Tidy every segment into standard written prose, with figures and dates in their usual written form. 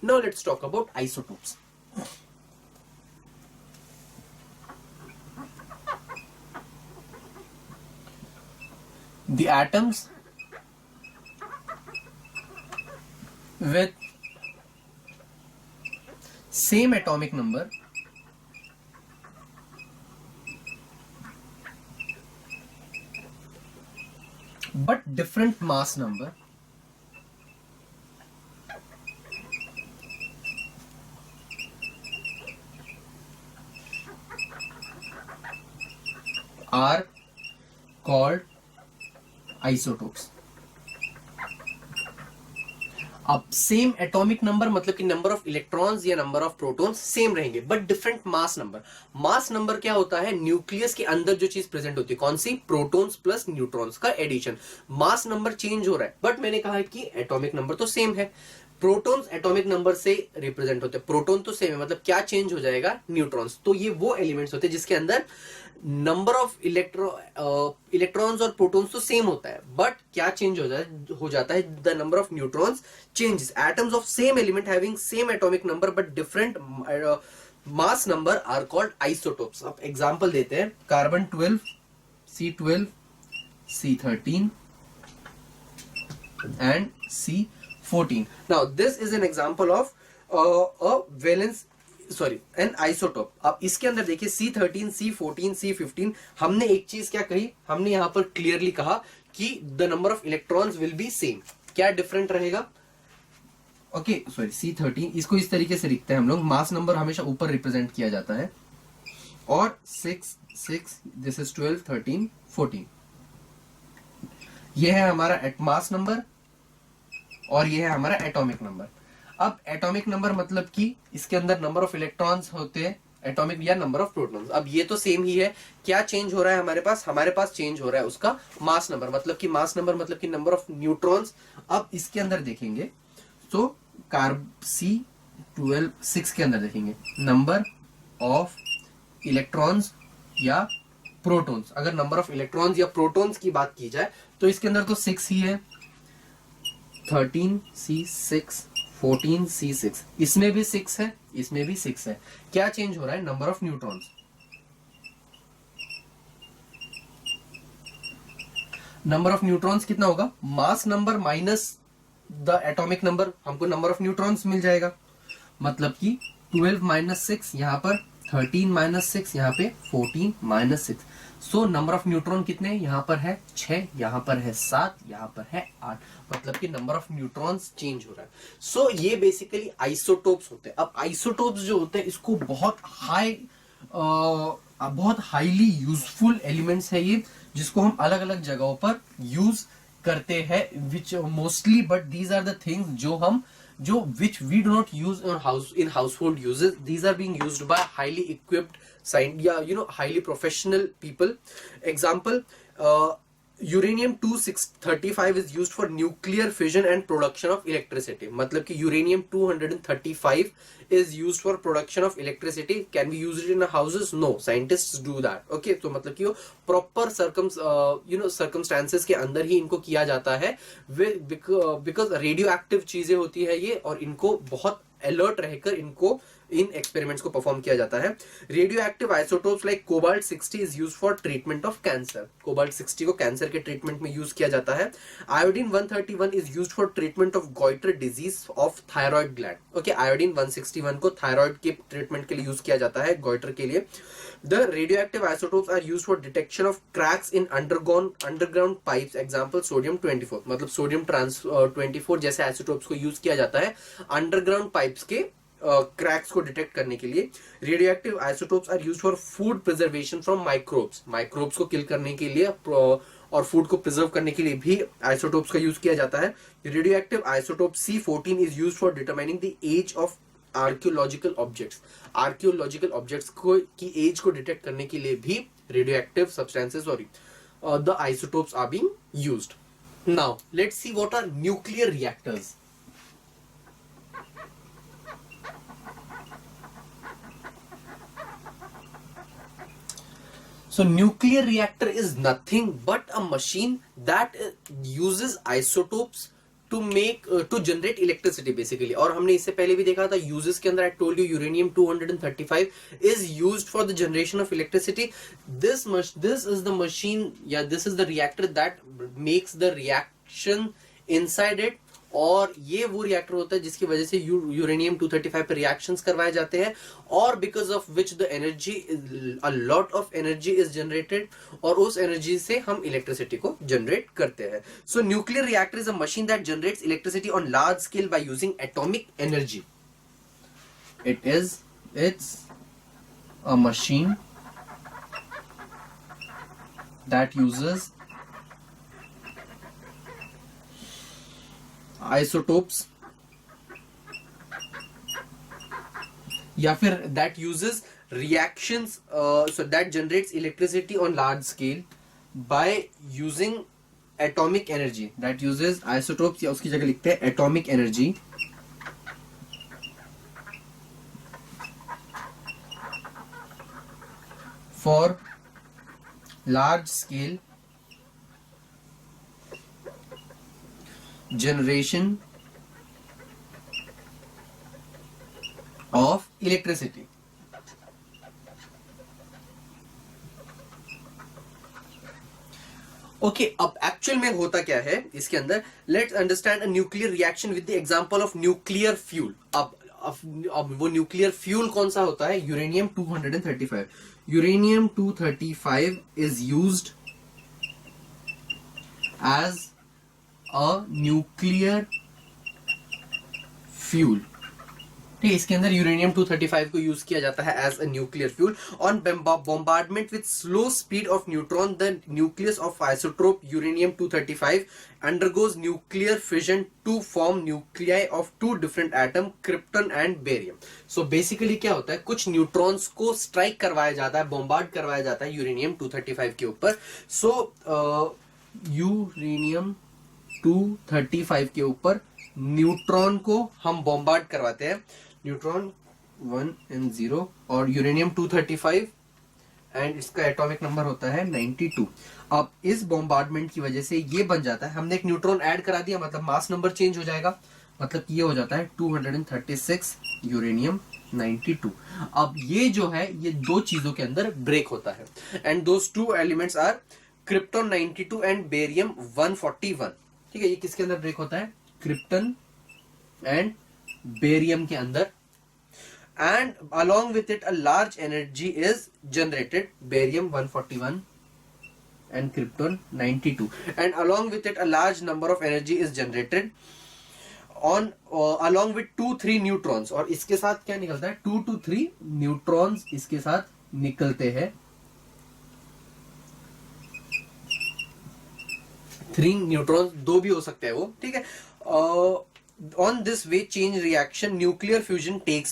Now let's talk about isotopes. The atoms with same atomic number but different mass number are called isotopes. अब same atomic number मतलब कि number of electrons या number of protons same रहेंगे but different mass number. Mass number क्या होता है? Nucleus के अंदर जो चीज प्रेजेंट होती है, कौन सी? प्रोटॉन्स प्लस न्यूट्रॉन्स का एडिशन. मास नंबर चेंज हो रहा है बट मैंने कहा है कि एटॉमिक नंबर तो सेम है. प्रोटॉन्स एटॉमिक नंबर से रिप्रेजेंट होते हैं, प्रोटॉन तो सेम है, मतलब क्या चेंज हो जाएगा? न्यूट्रॉन्स. तो ये वो एलिमेंट्स होते हैं जिसके अंदर नंबर ऑफ इलेक्ट्रॉन्स और प्रोटॉन्स तो सेम होता है बट क्या चेंज हो जाता है? The number of neutrons changes. Atoms of same element having same atomic number but different mass number are called isotopes. अब एग्जांपल देते हैं. Carbon 12, C12, C13 and C14. Now this is an example of an isotope. अब इसके अंदर देखिए C13, C14, C15. हमने एक चीज क्या कही? हमने यहां पर क्लियरली कहा कि the number of electrons will be same. क्या डिफरेंट रहेगा? ओके सॉरी, C13 इसको इस तरीके से लिखते हैं हम लोग. मास नंबर हमेशा ऊपर रिप्रेजेंट किया जाता है. और 6 दिस इज 12, 13, 14. ये है हमारा मास नंबर और ये है हमारा एटॉमिक नंबर. अब एटॉमिक नंबर मतलब कि इसके अंदर नंबर ऑफ इलेक्ट्रॉन्स होते हैं एटॉमिक या नंबर ऑफ प्रोटॉन्स. अब ये तो सेम ही है. क्या चेंज हो रहा है हमारे पास चेंज हो रहा है उसका मास नंबर, मतलब कि मास नंबर मतलब कि नंबर ऑफ न्यूट्रॉन्स. अब इसके अंदर देखेंगे तो C12 6 के अंदर देखेंगे नंबर ऑफ इलेक्ट्रॉन्स या प्रोटॉन्स. अगर नंबर ऑफ इलेक्ट्रॉन्स या प्रोटॉन्स की बात की जाए तो इसके अंदर तो 6 ही है. 13 C6, 14 C6. इसमें भी 6 है, इसमें भी 6 है. क्या चेंज हो रहा है? Number of neutrons. Number of neutrons कितना होगा? Mass number minus the atomic number. हमको नंबर ऑफ न्यूट्रॉन्स मिल जाएगा. मतलब कि 12 माइनस 6 यहां पर, 13 माइनस 6 यहां पे, 14 minus 6. So number of neutron कितने? यहां पर है 6, यहां पर है 7, यहां पर है 8. मतलब कि नंबर ऑफ न्यूट्रॉन्स चेंज हो रहा है. सो ये बेसिकली आइसोटोप्स होते हैं. अब आइसोटोप्स जो होते हैं इसको बहुत हाईली यूजफुल एलिमेंट्स है ये, जिसको हम अलग अलग जगहों पर यूज करते हैं. Which mostly, but these are the things जो which we do not use in household uses. These are being used by highly equipped highly professional people. Example, uranium 235 is used for nuclear fission and production of electricity. मतलब कि uranium 235 is used for production of electricity. Can we use it in our houses? No, scientists do that. Okay, तो मतलब कि वो proper circumstances के अंदर ही इनको किया जाता है. because radioactive चीजें होती है ये, और इनको बहुत अलर्ट रहकर इनको इन एक्सपेरिमेंट्स को परफॉर्म किया जाता है. Radio active isotopes like cobalt 60 is used for treatment of cancer. Cobalt 60 को कैंसर के ट्रीटमेंट में यूज किया जाता है. Iodine 131 is used for treatment of goitre disease of thyroid gland. Okay, iodine 161 को थायराइड के ट्रीटमेंट के लिए यूज किया जाता है, गॉइटर के लिए. The radio active isotopes are used for detection of cracks in underground pipes. Example sodium 24, मतलब सोडियम 24 जैसे आइसोटोप्स को यूज किया जाता है अंडरग्राउंड पाइप्स के क्रैक्स को डिटेक्ट करने के लिए. Radio active isotopes are used for food preservation from microbes को किल करने के लिए और फूड को प्रिजर्व करने के लिए भी आइसोटोप्स का यूज किया जाता है. Radio active isotope C14 is used for determining the age of archaeological objects को की एज को डिटेक्ट करने के लिए भी radio active substances the isotopes are being used. Now let's see what are nuclear reactors. So nuclear reactor is nothing but a machine that uses isotopes to make to generate electricity basically. और हमने इससे पहले भी देखा था uses के अंदर, I told you uranium 235 is used for the generation of electricity. This is the machine या this is the reactor that makes the reaction inside it. और ये वो रिएक्टर होता है जिसकी वजह से यूरेनियम 235 पे रिएक्शंस करवाए जाते हैं, और because of which the energy, a lot of energy is generated, और उस एनर्जी से हम इलेक्ट्रिसिटी को जनरेट करते हैं। सो nuclear reactor is a machine that generates electricity on large scale by using atomic energy. It's a machine that uses isotopes, या फिर that uses reactions, so that generates electricity on large scale by using atomic energy, that uses isotopes, या उसकी जगह लिखते हैं atomic energy for large scale generation of electricity। Okay, अब actual में होता क्या है इसके अंदर, let's understand a nuclear reaction with the example of nuclear fuel. अब वो न्यूक्लियर फ्यूल कौन सा होता है? Uranium 235। Uranium 235 is used as a nuclear fuel. ठीक है, इसके अंदर यूरेनियम 235 को यूज किया जाता है as a nuclear fuel. On bombardment with slow speed of neutron, the nucleus of isotope uranium 235 undergoes nuclear fission to form nuclei of two different atoms, krypton and barium। so basically क्या होता है, कुछ neutrons को strike करवाया जाता है, bombard करवाया जाता है यूरेनियम 235 के ऊपर। सो यूरेनियम 235 के ऊपर न्यूट्रॉन को हम बॉम्बार्ड करवाते हैं, न्यूट्रॉन 1 and 0, और यूरेनियम 235 एंड इसका एटॉमिक नंबर होता है 92। अब इस बॉम्बार्डमेंट की वजह से ये बन जाता है, हमने एक न्यूट्रॉन ऐड करा दिया, मतलब मास नंबर चेंज हो जाएगा, मतलब ये हो जाता है 236 यूरेनियम 92। अब ये जो है ये दो चीजों के अंदर ब्रेक होता है, and those two elements are krypton 92 and barium 141। ठीक है, ये किसके अंदर ब्रेक होता है? क्रिप्टन एंड बेरियम के अंदर, and along with it a large energy is generated, barium 141 and krypton 92, and along with it a large number of energy is generated on along with 2-3 neutrons. और इसके साथ क्या निकलता है? 2 to 3 न्यूट्रॉन्स इसके साथ निकलते हैं, 3 न्यूट्रॉन्स, 2 भी हो सकते हैं वो। ठीक है, on this way chain reaction nuclear fusion takes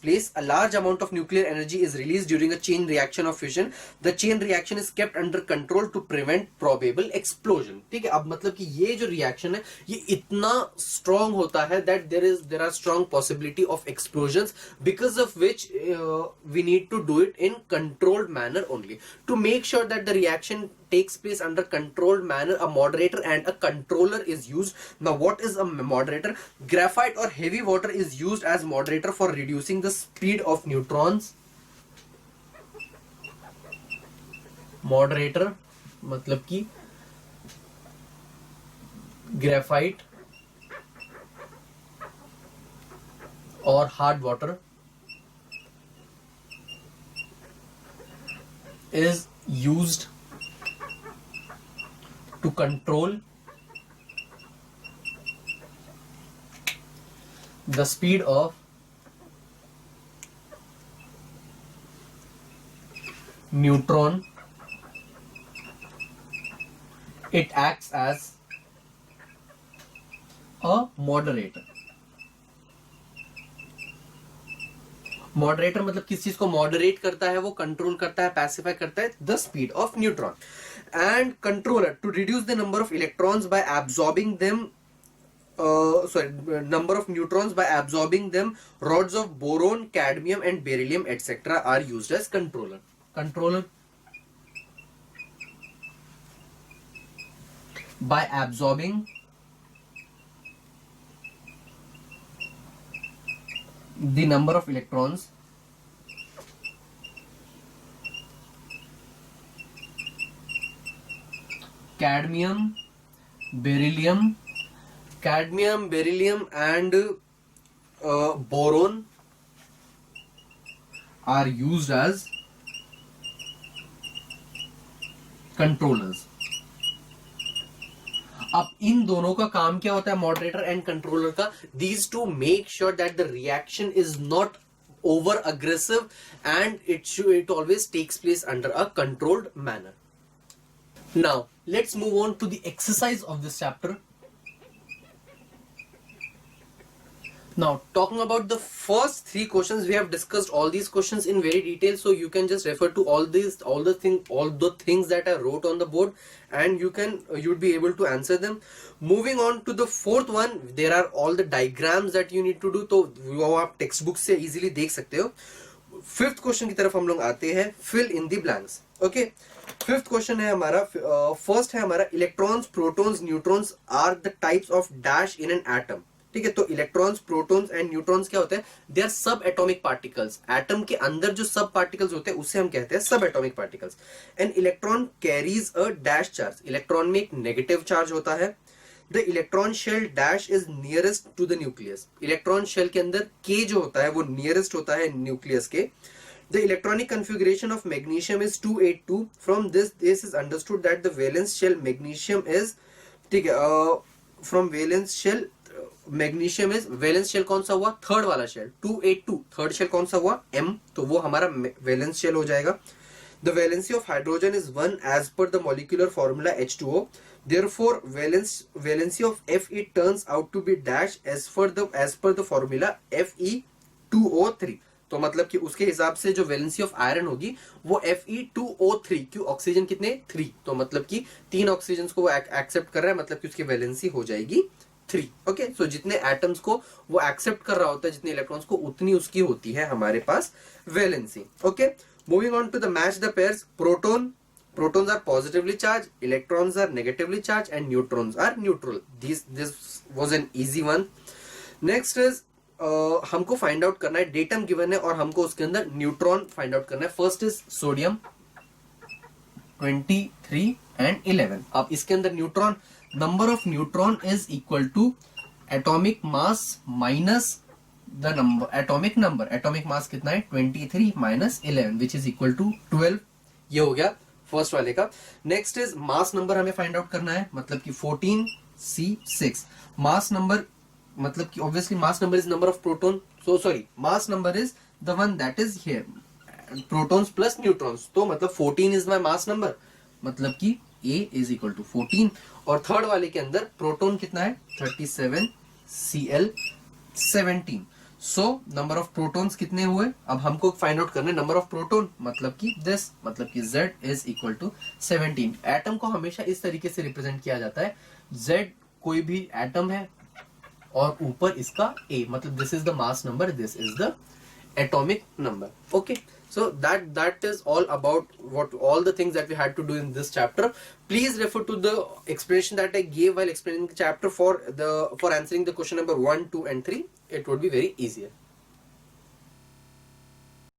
place, a large amount of nuclear energy is released during a chain reaction of fusion, the chain reaction is kept under control to prevent probable explosion। ठीक है, अब मतलब कि ये जो reaction है ये इतना स्ट्रांग होता है that there are strong possibility of explosions, because of which we need to do it in controlled manner only, to make sure that the reaction takes place under controlled manner. A moderator and a controller is used. Now what is a moderator? Graphite or heavy water is used as moderator for reducing the speed of neutrons। moderator मतलब कि graphite और hard water is used to control the speed of neutron. It acts as a moderator। Moderator मतलब किस चीज को moderate करता है, वो कंट्रोल करता है, पैसिफाई करता है the speed of neutron. And controller to reduce the number of electrons by absorbing them number of neutrons by absorbing them, rods of boron, cadmium and beryllium etc. are used as controller by absorbing the number of electrons cadmium, beryllium, and boron are used as controllers. अब इन दोनों का काम क्या होता है, moderator and controller का? These two make sure that the reaction is not over aggressive and it always takes place under a controlled manner. Now let's move on to the exercise of this chapter. Now talking about the first three questions, we have discussed all these questions in very detail, so you can just refer to all the things that I wrote on the board, and you'd be able to answer them. Moving on to the fourth one, there are all the diagrams that you need to do, तो वो आप text book से easily देख सकते हो. Fifth question की तरफ हम लोग आते हैं, fill in the blanks. Okay, fifth question है हमारा, फर्स्ट है हमारा, electrons, protons, neutrons are the types of dash in an atom. ठीक है, तो इलेक्ट्रॉन्स, प्रोटॉन्स एंड न्यूट्रॉन्स क्या होते हैं? दे आर सब एटॉमिक पार्टिकल्स. एटम के अंदर जो सब पार्टिकल्स होते हैं उसे हम कहते हैं subatomic particles. And electron carries a dash charge. Electron में एक नेगेटिव चार्ज होता है. The electron shell dash is nearest to the nucleus. Electron shell के अंदर के जो होता है वो नियरेस्ट होता है न्यूक्लियस के. The electronic configuration of magnesium is 282. From this is understood that the valence shell magnesium is, ठीक है, from valence shell magnesium is, valence shell कौन सा हुआ? थर्ड वाला शेल, 282. थर्ड शेल कौन सा हुआ? M, तो वो हमारा वैलेंस शेल हो जाएगा. The valency of hydrogen is 1 as per the molecular formula H2O. Therefore, valency of Fe turns out to be dash as per the formula Fe2O3. तो मतलब कि उसके हिसाब से जो वैलेंसी ऑफ आयरन होगी वो Fe2O3. क्यों? ऑक्सीजन कितने? 3. तो मतलब कि 3 ऑक्सीजन को वो एक्सेप्ट कर रहा है, मतलब कि उसकी वैलेंसी हो जाएगी 3. ओके, सो जितने एटम्स को वो एक्सेप्ट कर रहा होता है, जितने इलेक्ट्रॉन्स को, उतनी उसकी होती है हमारे पास valency. Okay, moving on to the match the pairs. protons are positively charged, electrons are negatively charged, and neutrons are neutral. This was an easy one. Next is हमको फाइंड आउट करना है, डेटम गिवन है और हमको उसके अंदर neutron find out करना है. First is sodium 23 and 11. अब इसके अंदर neutron, number of neutron is equal to atomic mass minus the number atomic number. Atomic mass कितना है? 23 minus 11 which is equal to 12. ये हो गया फर्स्ट वाले का. नेक्स्ट इज मास नंबर हमें फाइंड आउट करना है, मतलब कि 14C6. मास नंबर मतलब कि obviously mass number is number of proton, so sorry, mass number is the one that is here, protons plus neutrons. तो मतलब 14 इज माय मास नंबर, मतलब कि A इज इक्वल टू 14. और third वाले के अंदर प्रोटॉन कितना है? 37Cl17. So number of protons कितने हुए? अब हमको फाइंड आउट करना है नंबर ऑफ प्रोटॉन, मतलब कि दिस, मतलब कि Z is equal to 17. Atom को हमेशा इस तरीके से रिप्रेजेंट किया जाता है, Z कोई भी एटम है और ऊपर इसका A, मतलब this is the mass number, this is the atomic number. Okay, so that is all about all the things that we had to do in this chapter. Please refer to the explanation that I gave while explaining the chapter for answering the question number 1, 2 and 3. It would be very easier.